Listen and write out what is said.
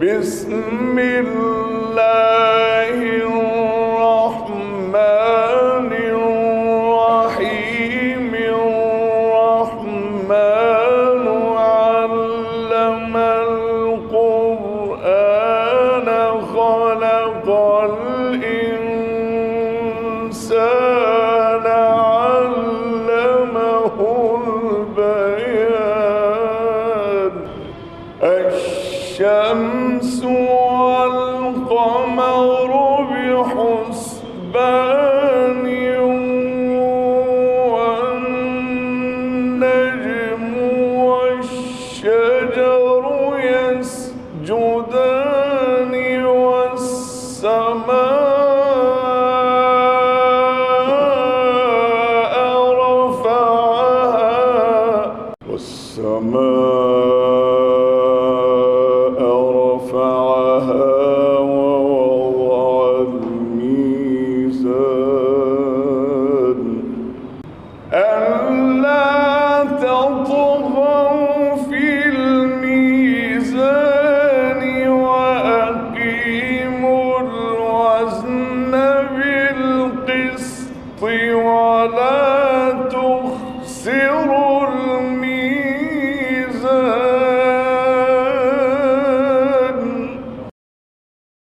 بسم الله الرحمن الرحيم الرحمن علم القرآن خلق الإنسان علمه البيان الشمس والقمر بحسبان والنجم والشجر يسجدان والسماء رفعها